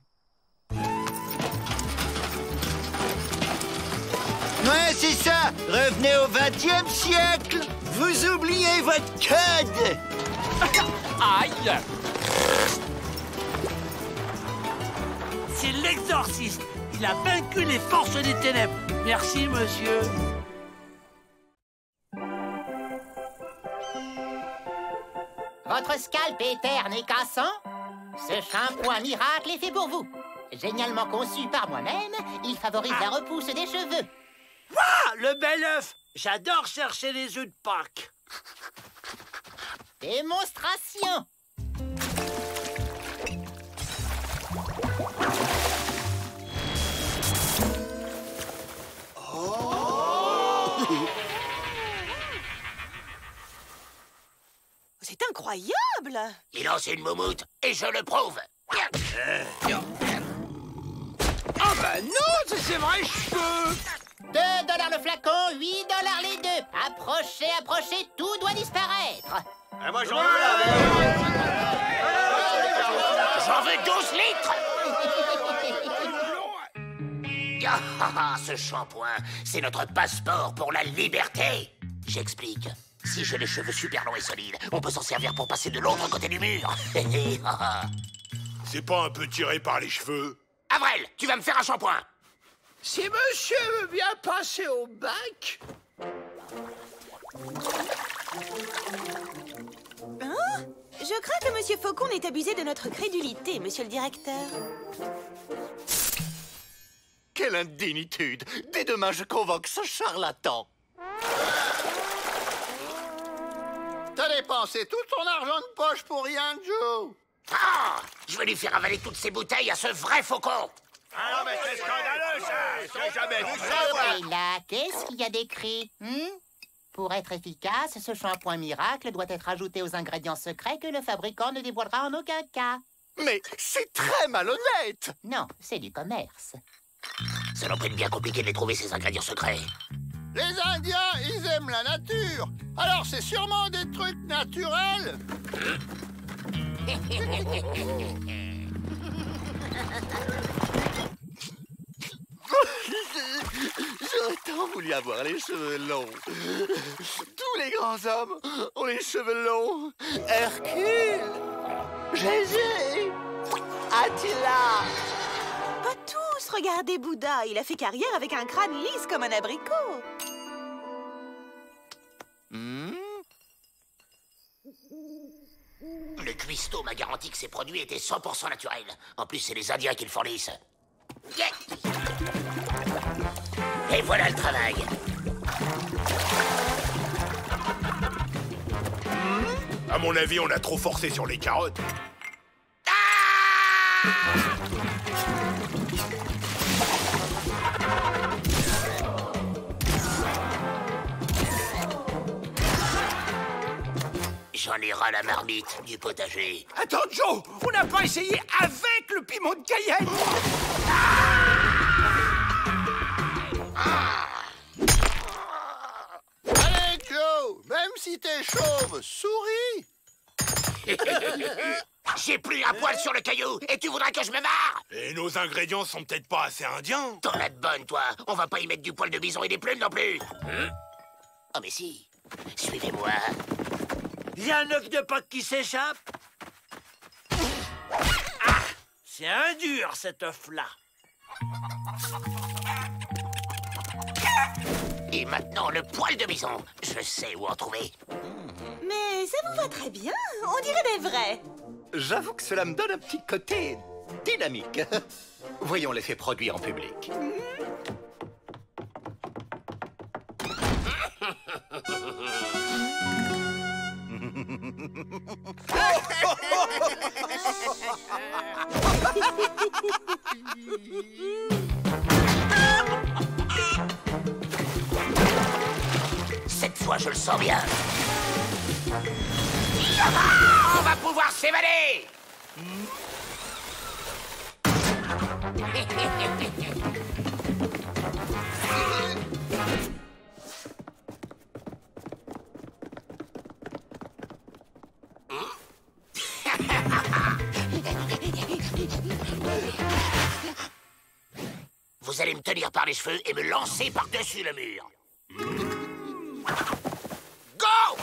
Ouais, c'est ça. Revenez au XXe siècle. Vous oubliez votre code. Aïe! C'est l'exorciste. Il a vaincu les forces des ténèbres. Merci, monsieur. Votre scalp est terne et cassant? Ce shampoing miracle est fait pour vous. Génialement conçu par moi-même, il favorise la repousse des cheveux. Waouh, le bel œuf! J'adore chercher les œufs de Pâques. Démonstration. C'est incroyable! Il lance une moumoute et je le prouve. Ah bah non, c'est ses vrais cheveux! 2 $ le flacon, 8 $ les deux. Approchez, approchez, tout doit disparaître. Et moi, j'en veux 12 litres. Ce shampoing, c'est notre passeport pour la liberté. J'explique. Si j'ai les cheveux super longs et solides, on peut s'en servir pour passer de l'autre côté du mur. C'est pas un peu tiré par les cheveux? Avril, tu vas me faire un shampoing. Si monsieur veut bien passer au bac... Hein? Je crains que Monsieur Faucon n'ait abusé de notre crédulité, monsieur le directeur. Quelle indignitude! Dès demain, je convoque ce charlatan. T'as dépensé tout ton argent de poche pour rien, Joe. Ah! Je vais lui faire avaler toutes ces bouteilles à ce vrai faucon. Ah non, mais c'est scandaleux, ça! J'ai jamais vu ça, Et là, qu'est-ce qu'il y a d'écrit? Pour être efficace, ce shampoing miracle doit être ajouté aux ingrédients secrets que le fabricant ne dévoilera en aucun cas. Mais c'est très malhonnête! Non, c'est du commerce. Ça n'en peut être bien compliqué de les trouver, ces ingrédients secrets. Les Indiens, ils aiment la nature. Alors c'est sûrement des trucs naturels. J'aurais tant voulu avoir les cheveux longs. Tous les grands hommes ont les cheveux longs. Hercule, Jésus, Attila. Pas tous, regardez Bouddha. Il a fait carrière avec un crâne lisse comme un abricot. Le cuistot m'a garanti que ces produits étaient 100% naturels. En plus, c'est les Indiens qui le fournissent. Yeah. Et voilà le travail. À mon avis, on a trop forcé sur les carottes. J'en ai ras la marmite du potager. Attends, Joe, on n'a pas essayé avec le piment de Cayenne. Allez, Joe, même si t'es chauve, souris. J'ai plus un poil sur le caillou et tu voudrais que je me marre? Et nos ingrédients sont peut-être pas assez indiens. T'en as de bonnes, toi. On va pas y mettre du poil de bison et des plumes non plus. Oh, mais si. Suivez-moi. Il y a un œuf de Pâques qui s'échappe. Ah, c'est un dur, cet œuf-là. Et maintenant, le poil de bison. Je sais où en trouver. Mais ça vous va très bien. On dirait des vrais. J'avoue que cela me donne un petit côté dynamique. Voyons l'effet produit en public. Cette fois, je le sens bien. On va pouvoir s'évader. Vous allez me tenir par les cheveux et me lancer par-dessus le mur. Go!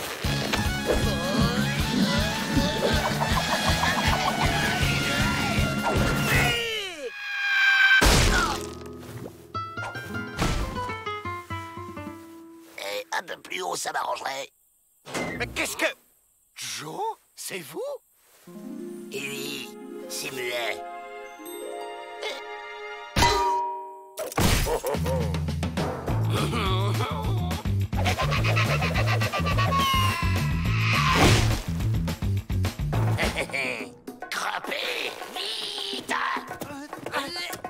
Et un peu plus haut, ça m'arrangerait. Mais qu'est-ce que... Joe, c'est vous? Et oui, c'est muet. Crapez, vite! Alerte!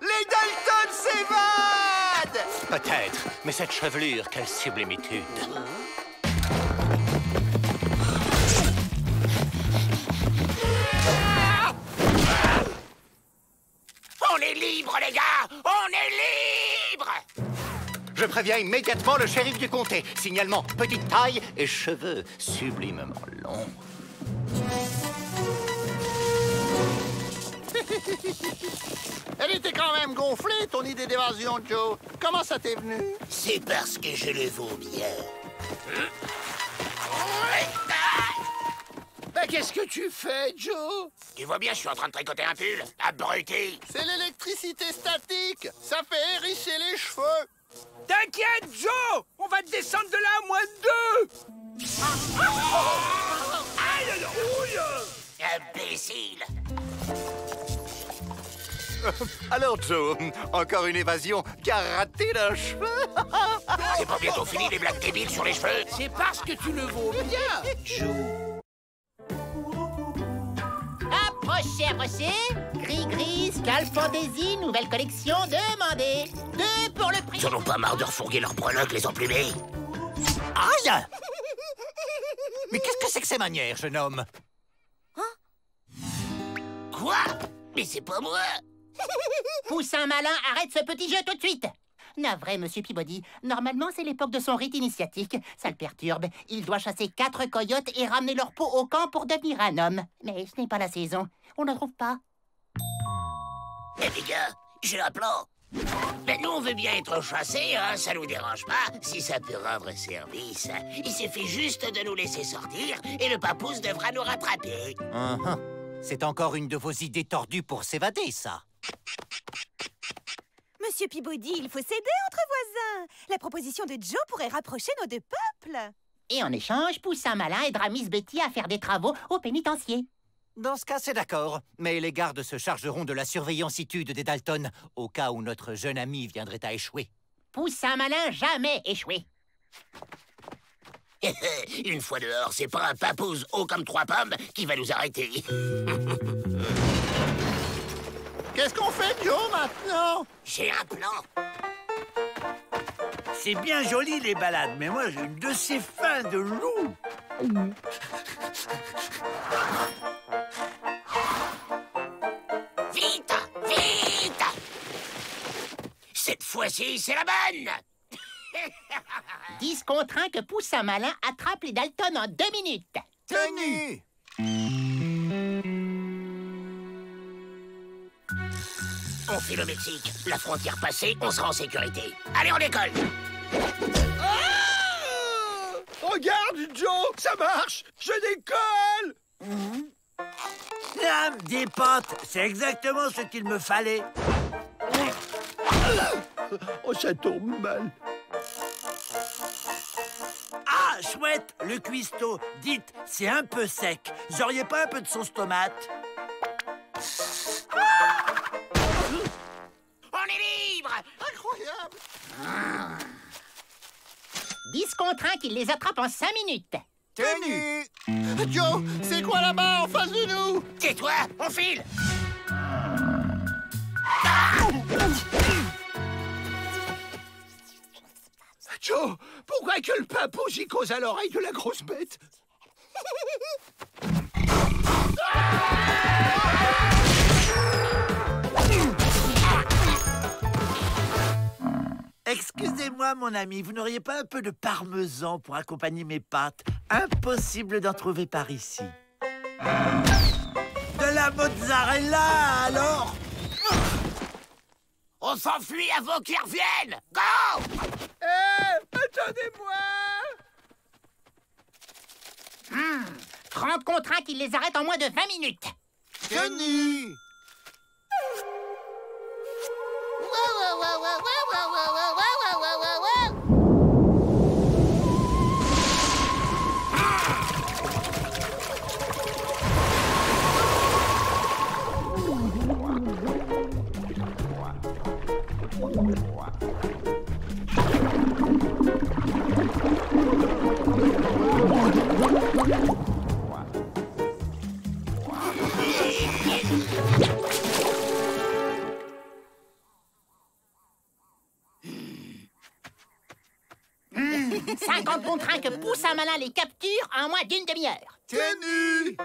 Les Dalton s'évadent! Peut-être, mais cette chevelure, quelle sublimitude. On est libre, les gars! On est libre! Je préviens immédiatement le shérif du comté. Signalement, petite taille et cheveux sublimement longs. Elle était quand même gonflée, ton idée d'évasion, Joe. Comment ça t'est venu? C'est parce que je le vaux bien. Ben, qu'est-ce que tu fais, Joe? Tu vois bien, je suis en train de tricoter un pull. Abruti! C'est l'électricité statique. Ça fait hérisser les cheveux. T'inquiète, Joe! On va te descendre de là à moins de 2! Aïe, aïe, aïe! Imbécile! Alors, Joe, encore une évasion qui a raté d'un cheveu. C'est pas bientôt fini, les blagues débiles sur les cheveux? C'est parce que tu le vaux bien, Joe. Approchez, approchez. Gris-Gris, Skull Fantasy, nouvelle collection demandée. 2 pour le prix. Ils en ont pas marre de refourguer leurs breloques, les emplumés? Aïe! Mais qu'est-ce que c'est que ces manières, jeune homme? Quoi? Mais c'est pas moi! Poussin malin, arrête ce petit jeu tout de suite. Navré, monsieur Peabody. Normalement, c'est l'époque de son rite initiatique. Ça le perturbe. Il doit chasser 4 coyotes et ramener leur peau au camp pour devenir un homme. Mais ce n'est pas la saison. On ne trouve pas. Eh les gars, j'ai un plan. Ben nous, on veut bien être chassés, hein, ça nous dérange pas, si ça peut rendre service. Il suffit juste de nous laisser sortir et le papousse devra nous rattraper. C'est encore une de vos idées tordues pour s'évader, ça. Monsieur Peabody, il faut s'aider entre voisins. La proposition de Joe pourrait rapprocher nos 2 peuples. Et en échange, Poussin malin aidera Miss Betty à faire des travaux au pénitencier. Dans ce cas, c'est d'accord. Mais les gardes se chargeront de la surveillance-itude des Dalton, au cas où notre jeune ami viendrait à échouer. Poussin malin jamais échoué. Une fois dehors, c'est pas un papouze haut comme 3 pommes qui va nous arrêter. Qu'est-ce qu'on fait, Joe, maintenant? J'ai un plan. C'est bien joli, les balades, mais moi, j'ai une de ces fins de loup. Vite! Vite! Cette fois-ci, c'est la bonne! 10 contre 1 que Poussin malin attrape les Dalton en 2 minutes. Tenu! On file au Mexique. La frontière passée, on sera en sécurité. Allez, on décolle! Regarde, Joe, ça marche! Je décolle! Des potes, c'est exactement ce qu'il me fallait. Oh, ça tombe mal. Ah, chouette, le cuistot. Dites, c'est un peu sec. Vous auriez pas un peu de sauce tomate? On est libre! Incroyable! 10 contre 1 qu'il les attrape en 5 minutes. Tenu! Joe, c'est quoi là-bas en face de nous? Tais-toi, on file! Joe, pourquoi que le papou j'y cause à l'oreille de la grosse bête? Excusez-moi, mon ami, vous n'auriez pas un peu de parmesan pour accompagner mes pâtes? Impossible d'en trouver par ici. De la mozzarella, alors? On s'enfuit avant qu'ils reviennent! Go! Attendez-moi! 30 contre 1 qu'il les arrête en moins de 20 minutes. Tenu! « 50 bons trains que Poussin-Malin les capture en moins d'une demi-heure. » Tenu!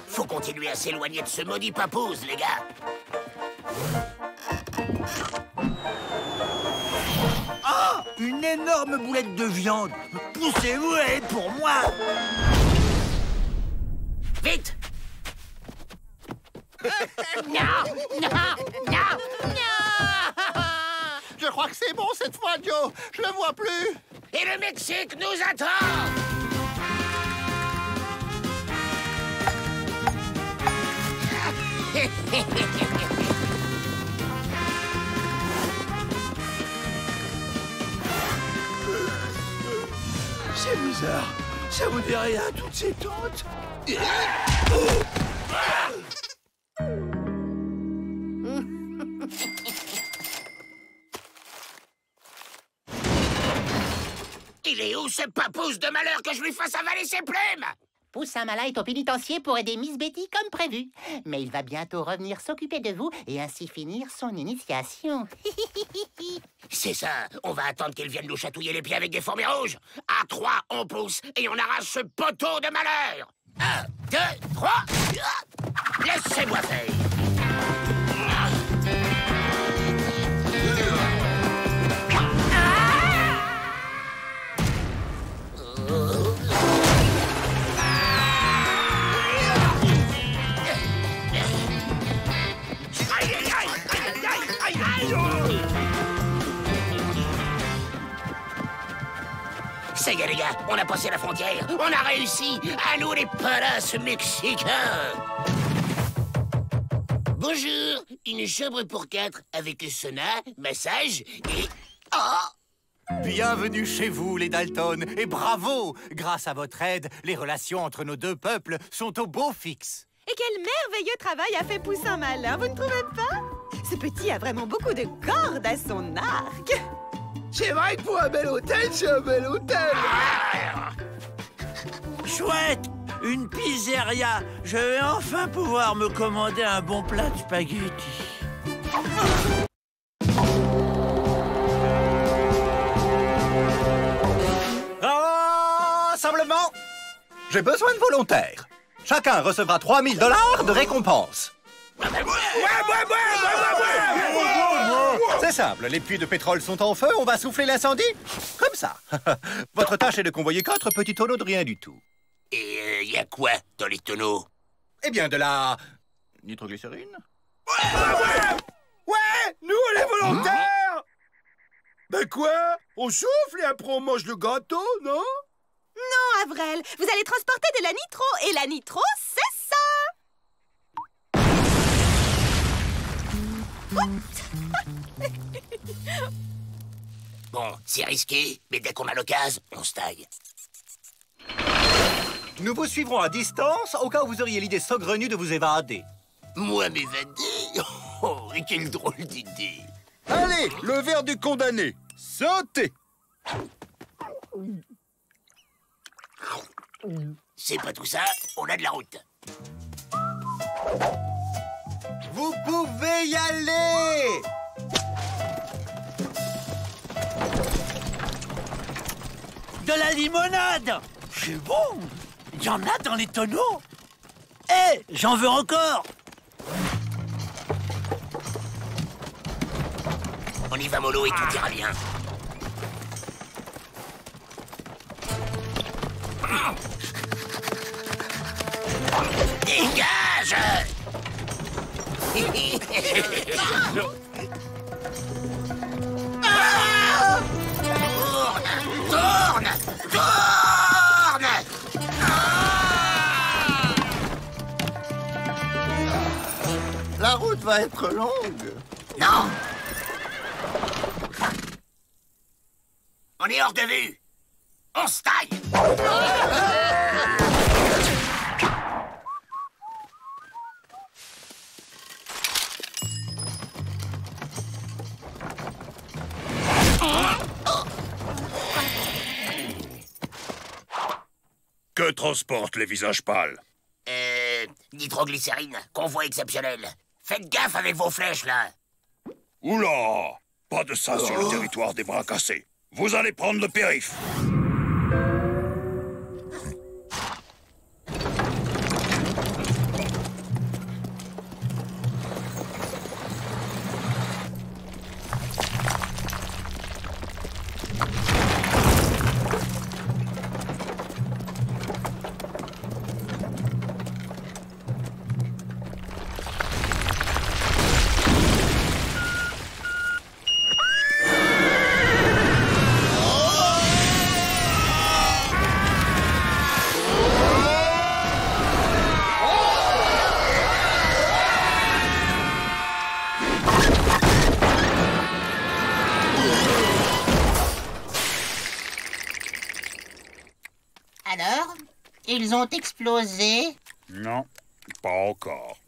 Faut continuer à s'éloigner de ce maudit papouze, les gars. Ah! Une énorme boulette de viande. Poussez-vous, elle est pour moi. Vite! Non! Non! Non! Non! Je crois que c'est bon cette fois, Joe. Je le vois plus. Et le Mexique nous attend! C'est bizarre. Ça vous dit rien, toutes ces tentes? Il est où ce papouze de malheur que je lui fasse avaler ses plumes? Poussin-Malin est au pénitencier pour aider Miss Betty comme prévu. Mais il va bientôt revenir s'occuper de vous et ainsi finir son initiation. C'est ça. On va attendre qu'il vienne nous chatouiller les pieds avec des fourmis rouges. À 3, on pousse et on arrache ce poteau de malheur. 1, 2, 3. Laissez-moi faire. Ça y est, les gars, on a passé la frontière. On a réussi. À nous, les palaces mexicains. Bonjour. Une chambre pour 4 avec sauna, massage et... Oh! Bienvenue chez vous, les Dalton, et bravo! Grâce à votre aide, les relations entre nos deux peuples sont au beau fixe. Et quel merveilleux travail a fait Poussin-Malin, vous ne trouvez pas? Ce petit a vraiment beaucoup de cordes à son arc. C'est vrai que pour un bel hôtel, c'est un bel hôtel. Chouette, une pizzeria. Je vais enfin pouvoir me commander un bon plat de spaghettis. Rassemblement! J'ai besoin de volontaires. Chacun recevra 3 000 $ de récompense. C'est simple, les puits de pétrole sont en feu, on va souffler l'incendie. Comme ça. Votre tâche est de convoyer 4 petits tonneaux de rien du tout. Et y a quoi dans les tonneaux? Eh bien, de la... nitroglycérine? Ouais, nous on est volontaires. Ben quoi? On souffle et après on mange le gâteau, non? Non, Avrel, vous allez transporter de la nitro. Et la nitro, c'est ça. Bon, c'est risqué, mais dès qu'on a l'occasion, on se taille. Nous vous suivrons à distance au cas où vous auriez l'idée saugrenue de vous évader. Moi, m'évader? Oh, quelle drôle d'idée. Allez, le verre du condamné. Sautez! C'est pas tout ça, on a de la route. Vous pouvez y aller! De la limonade! C'est bon! Il y en a dans les tonneaux! Hé, j'en veux encore! On y va mollo et tout ira bien. Dégage! Tourne! Tourne! La route va être longue. Non! On est hors de vue! On se taille! Que transportent les visages pâles? Nitroglycérine, convoi exceptionnel. Faites gaffe avec vos flèches, là. Oula! Pas de ça sur le territoire des bras cassés. Vous allez prendre le périph'. Alors, ils ont explosé? Non, pas encore.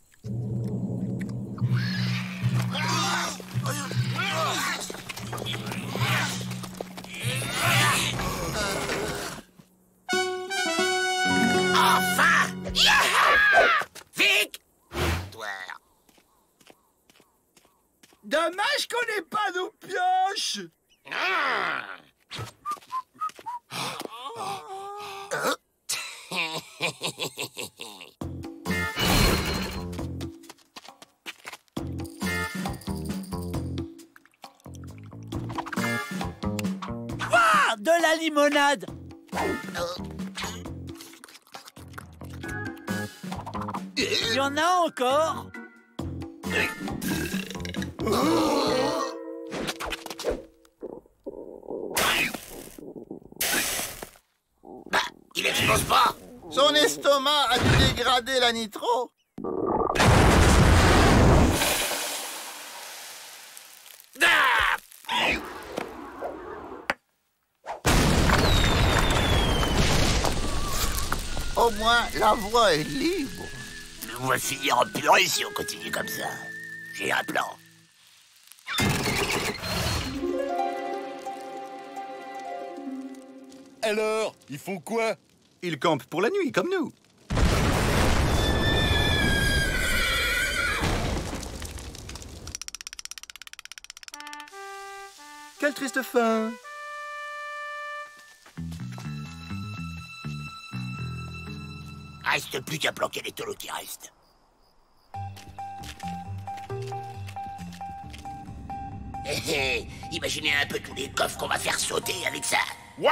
Enfin! Vic! Toi. Dommage qu'on n'ait pas nos pioches. Ouah, de la limonade. Il y en a encore. Il explose pas. Son estomac a dû dégrader la nitro. Au moins, la voie est libre. On va finir en purée si on continue comme ça. J'ai un plan. Alors, ils font quoi? Ils campent pour la nuit, comme nous. Quelle triste fin. Reste plus qu'à planquer les tolos qui restent. Imaginez un peu tous les coffres qu'on va faire sauter avec ça. Ouais!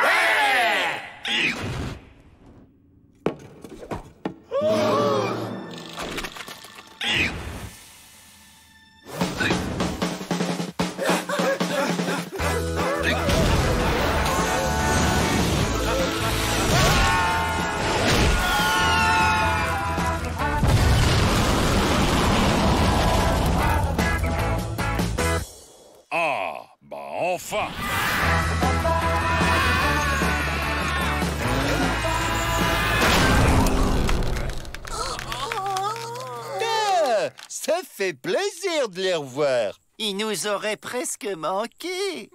Ah, bah enfin! Ça fait plaisir de les revoir. Il nous aurait presque manqué.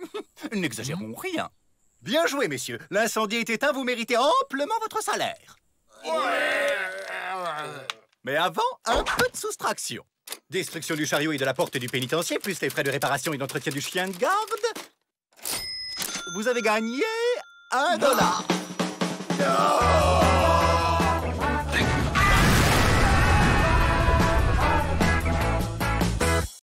N'exagérons rien. Bien joué, messieurs. L'incendie est éteint, vous méritez amplement votre salaire. Mais avant, un peu de soustraction. Destruction du chariot et de la porte du pénitencier, plus les frais de réparation et d'entretien du chien de garde. Vous avez gagné $1.